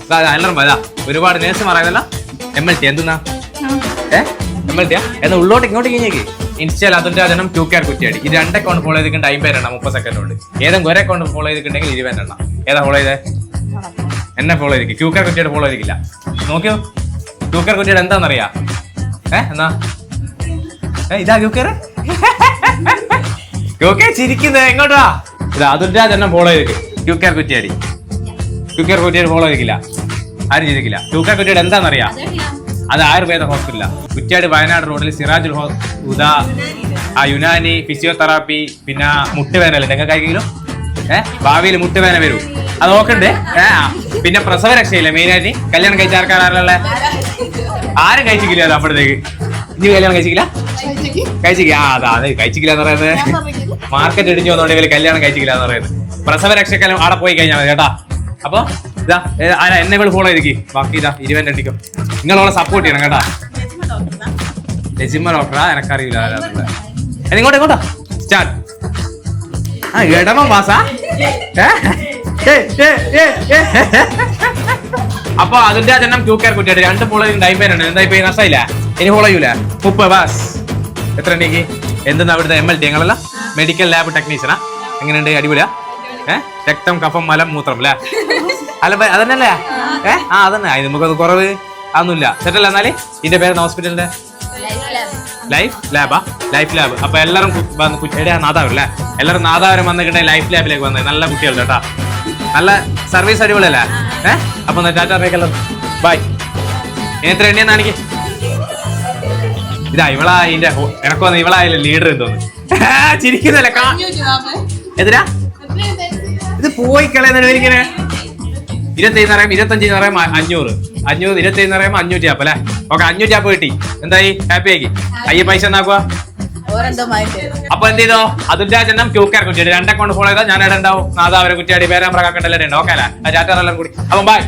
എല്ലാവരും ഇതാ ഒരുപാട് നേഴ്സുമാർ ആയതല്ല MLT എന്തെന്നാ MLT എന്നാ ഉള്ളോട്ട് ഇങ്ങോട്ട് കഴിഞ്ഞേക്ക് ഇൻസ്റ്റയിൽ അതിന്റെ ജനം QCR കുറ്റിയാടി ഇത് 2 അക്കൗണ്ട് ഫോളോ ചെയ്തിട്ട് ടൈം പേരെണ്ണം 30 സെക്കൻഡ് ഉണ്ട് ഏതെങ്കിലും ഒരു അക്കൗണ്ട് ഫോളോ ചെയ്തിട്ടുണ്ടെങ്കിൽ 20 എണ്ണം ഏതാ ഫോളോ ചെയ്തേ എന്നെ ഫോളോ ചെയ്തിരിക്കും QCR കുറ്റിയുടെ ഫോളോ ചെയ്തിരിക്കില്ല നോക്കിയോ QCR കുറ്റിയുടെ എന്താണെന്നറിയാ എന്നാ ഇതാ QCR ചിരിക്കുന്നത് എങ്ങോട്ടാ ഇത് അതിന്റെ ജനം ഫോളോ ചെയ്തിരിക്കും QCR കുറ്റിയാടി QCR കുറ്റിയുടെ ഫോളോ ചെയ്തിരിക്കില്ല ആരും ചെയ്തിരിക്കില്ല QCR കുറ്റിയുടെ എന്താണെന്നറിയാ അത് ആയുർവേദ ഹോസ്പിറ്റലാ കുറ്റ്യാടി വയനാട് റോഡിൽ സിറാജുൽ ഹുദ യുനാനി ഫിസിയോതെറാപ്പി പിന്നെ മുട്ടുവേനല്ലേ നിങ്ങൾക്ക് ആയിരിക്കും ഭാവിയിൽ മുട്ടുവേന വരും അത് നോക്കണ്ടേ പിന്നെ പ്രസവ രക്ഷയില്ലേ മെയിനായിട്ട് കല്യാണം കഴിച്ച ആൾക്കാരല്ല ആരും കഴിച്ചിട്ടില്ല അപ്പോഴത്തേക്ക് ഇനി കല്യാണം കഴിച്ചിട്ടില്ല അതെ കഴിച്ചിട്ടില്ല എന്ന് പറയുന്നത് മാർക്കറ്റ് ഇടിഞ്ഞു വന്നോണ്ടെങ്കിൽ കല്യാണം കഴിച്ചിട്ടില്ല എന്ന് പറയുന്നത് പ്രസവ രക്ഷക്കെല്ലാം അവിടെ പോയി കഴിഞ്ഞാൽ മതി കേട്ടാ അപ്പൊ ഇതാ എന്നെ കൂടെ ഫോളോ ചെയ്തിക്ക് ബാക്കി ഇതാ 20 അടിക്കും നിങ്ങളോളെ സപ്പോർട്ട് ചെയ്യണം കേട്ടാ രജിമ ഡോക്ടറാ എനക്കറിയില്ല ഇങ്ങോട്ടാ സ്റ്റാർട്ട് ഇടമ പാസാ അപ്പൊ അതിന്റെ ജനം QCR കുറ്റിയായിട്ട് 2 ഫോളോ ചെയ്ത് ടൈം പേരുണ്ട് എന്താ ഇപ്പൊ നഷ്ടമില്ല ഇനി ഫോളോ ചെയ്യൂല 30 ബാസ് എത്ര ഉണ്ടെങ്കിൽ എന്തെന്നാ അവിടുത്തെ MLT ഞങ്ങളല്ല മെഡിക്കൽ ലാബ് ടെക്നീഷ്യനാ എങ്ങനെയുണ്ട് അടിപൊളിയാ രക്തം കഫം മലം മൂത്രം അല്ലേ അല്ല അതന്നല്ലേ അതന്നെ ഇത് നമുക്കത് കുറവ് അതൊന്നുമില്ല സെറ്റല്ല എന്നാല് ഇതിന്റെ പേര് ഹോസ്പിറ്റലിന്റെ ലൈഫ് ലാബ് അപ്പൊ എല്ലാരും നാദാവരം അല്ലേ എല്ലാരും നാദാവരം വന്നിട്ടുണ്ടെങ്കിൽ ലൈഫ് ലാബിലേക്ക് വന്നത് നല്ല കുട്ടികളുടെ കേട്ടാ നല്ല സർവീസ് അടിപൊളിയല്ലേ അപ്പൊ ടാറ്റ ബൈ ഇനി എത്ര എണ്ണിയെന്ന് കാണിക്ക് ഇതാ ഇവളാ ഇതിന്റെ എനക്കൊന്ന് ഇവളായാലും ലീഡർ എന്തോന്ന് ചിരിക്കുന്നല്ലേ എതിരാ ഇത് പോയി കളയുന്ന ഇങ്ങനെ 25 പറയുമ്പോൾ 25 പറയുമ്പോൾ 500 25 പറയുമ്പോൾ 500 ആപ്പ് അല്ലേ ഓക്കെ 500 ആപ്പ് കിട്ടി എന്തായി ഹാപ്പി ആക്കി അയ്യ പൈസ എന്നാക്കുക അപ്പൊ എന്ത് ചെയ്തോ അതിന്റെ ജനം QCR കുറ്റിയാടി 2 അക്കൗണ്ട് ഫോളോ ചെയ്താൽ ഞാൻ ഇവിടെ ഉണ്ടാവും നാദാവരെ കുറ്റിയാടി പേരാമ്പ്ര കാക്കണ്ടല്ലേ ഓക്കെ അല്ലേ ടാറ്റ എല്ലാം കൂടി അപ്പൊ ബൈ